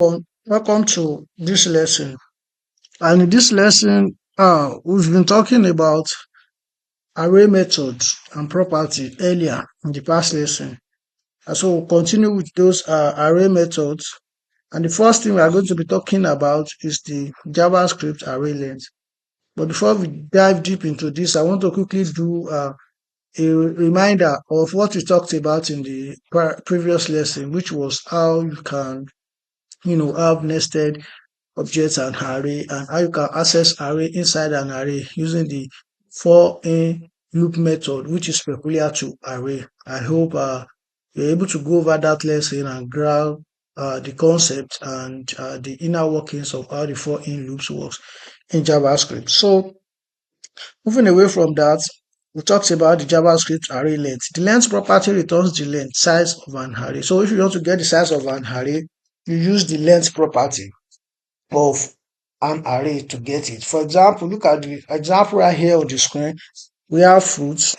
Welcome to this lesson. And in this lesson, we've been talking about array methods and property earlier in the past lesson. And so we'll continue with those array methods. And the first thing we are going to be talking about is the JavaScript array length. But before we dive deep into this, I want to quickly do a reminder of what we talked about in the previous lesson, which was how you can, have nested objects and array, and how you can access array inside an array using the for in loop method, which is peculiar to array. I hope you're able to go over that lesson and grab the concept and the inner workings of how the for in loops works in JavaScript. So moving away from that, we talked about the JavaScript array length. The length property returns the length size of an array. So if you want to get the size of an array, you use the length property of an array to get it. For example, look at the example right here on the screen. We have fruits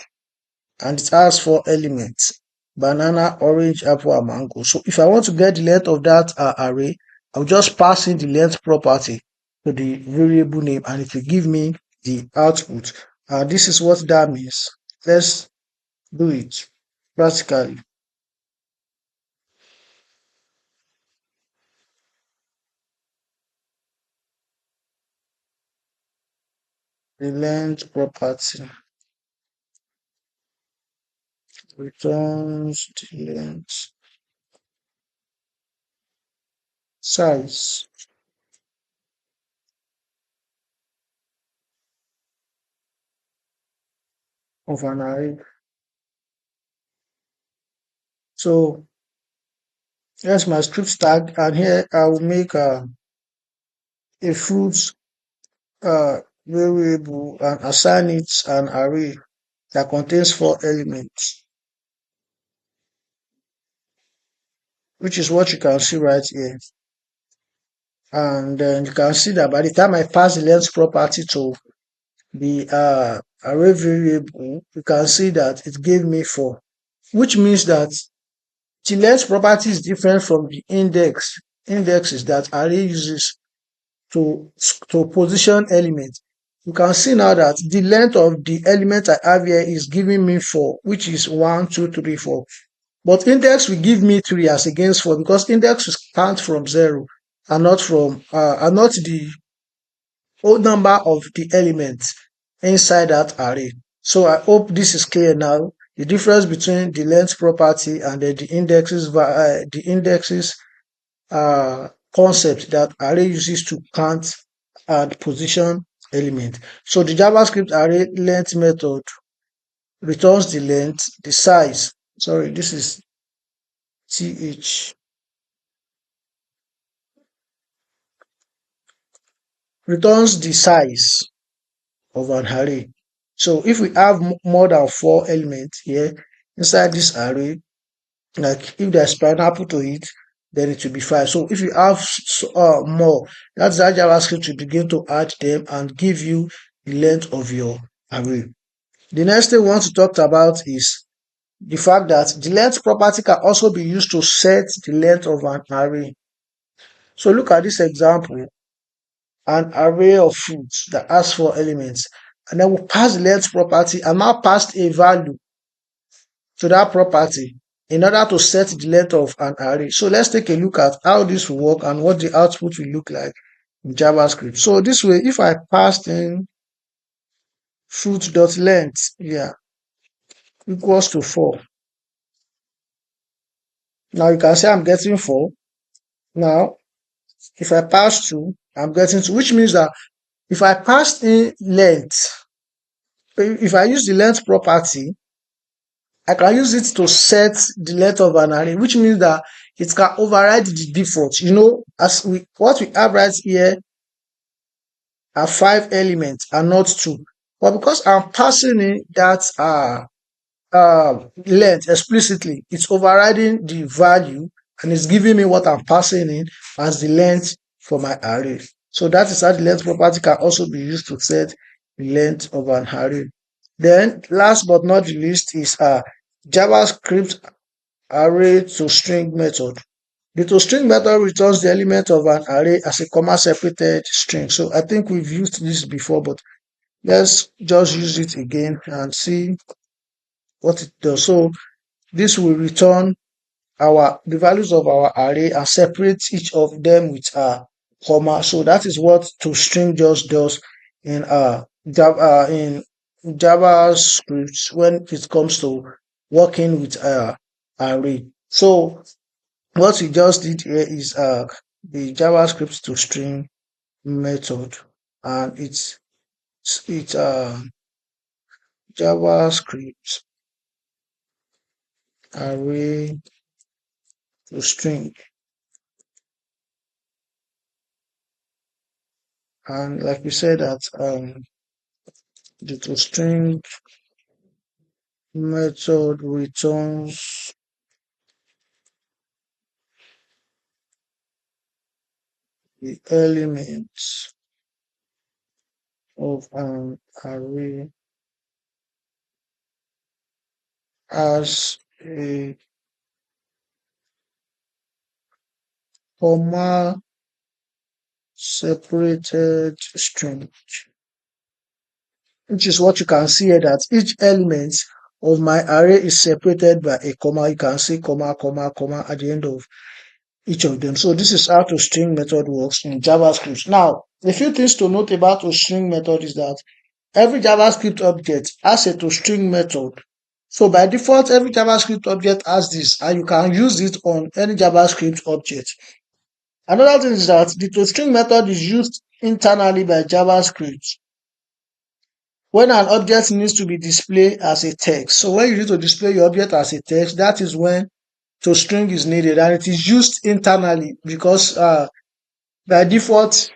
and it has 4 elements: banana, orange, apple, and mango. So if I want to get the length of that array, I'll just pass in the length property to the variable name and it will give me the output. This is what that means. Let's do it practically. The length property returns the length size of an array. So here's my script tag, and here I will make a fruit variable and assign it an array that contains 4 elements, which is what you can see right here. And then you can see that by the time I pass the length property to the array variable, you can see that it gave me 4, which means that the length property is different from the index. Index is that array uses to position elements. You can see now that the length of the element I have here is giving me 4, which is 1, 2, 3, 4. But index will give me 3 as against 4 because index will start from 0 and not the whole number of the elements inside that array. So I hope this is clear now. The difference between the length property and the indexes concept that array uses to count and position element. So the JavaScript array length method returns the length, the size. Sorry, this is th. Returns the size of an array. So if we have more than 4 elements here inside this array, like if there's pineapple to it, then it will be 5. So if you have more, that's how JavaScript will begin to add them and give you the length of your array. The next thing we want to talk about is the fact that the length property can also be used to set the length of an array. So look at this example: an array of fruits that has 4 elements, and then we pass the length property and now passed a value to that property in order to set the length of an array. So let's take a look at how this will work and what the output will look like in JavaScript. So this way, if I passed in fruit.length here equals to 4, now you can see I'm getting 4. Now, if I pass 2, I'm getting 2, which means that if I passed in length, if I use the length property, I can use it to set the length of an array, which means that it can override the default. As what we have right here are 5 elements and not 2. But because I'm passing in that length explicitly, it's overriding the value and it's giving me what I'm passing in as the length for my array. So that is how the length property can also be used to set the length of an array. Then last but not the least is JavaScript array to string method. The toString method returns the element of an array as a comma separated string. So I think we've used this before, but let's just use it again and see what it does. So this will return the values of our array and separate each of them with a comma. So that is what toString just does in JavaScript when it comes to working with array. So what we just did here is the JavaScript toString method, and it's JavaScript array toString. And like we said that the toString method returns the elements of an array as a comma separated string, which is what you can see here, that each element of my array is separated by a comma. You can see comma, comma, comma at the end of each of them. So this is how toString method works in JavaScript. Now, a few things to note about toString method is that every JavaScript object has a toString method. So by default, every JavaScript object has this, and you can use it on any JavaScript object. Another thing is that the toString method is used internally by JavaScript when an object needs to be displayed as a text. So when you need to display your object as a text, that is when toString is needed, and it is used internally because by default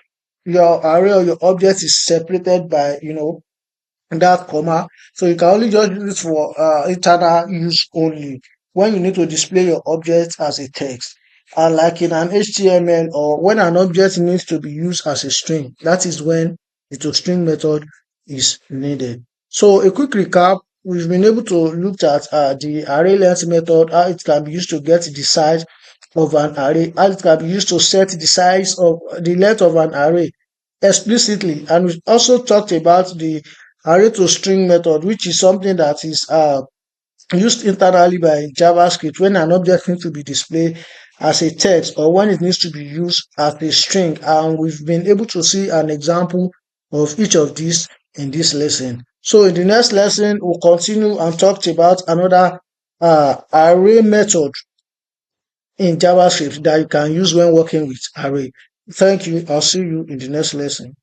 your array or your object is separated by that comma. So you can only just use it for internal use only when you need to display your object as a text. And like in an HTML, or when an object needs to be used as a string, that is when the toString method is needed. So a quick recap: we've been able to look at the array length method, how it can be used to get the size of an array, how it can be used to set the size of the length of an array explicitly. And we also talked about the array toString method, which is something that is used internally by JavaScript when an object needs to be displayed as a text or when it needs to be used as a string. And we've been able to see an example of each of these in this lesson. So in the next lesson, we'll continue and talk about another array method in JavaScript that you can use when working with array. Thank you. I'll see you in the next lesson.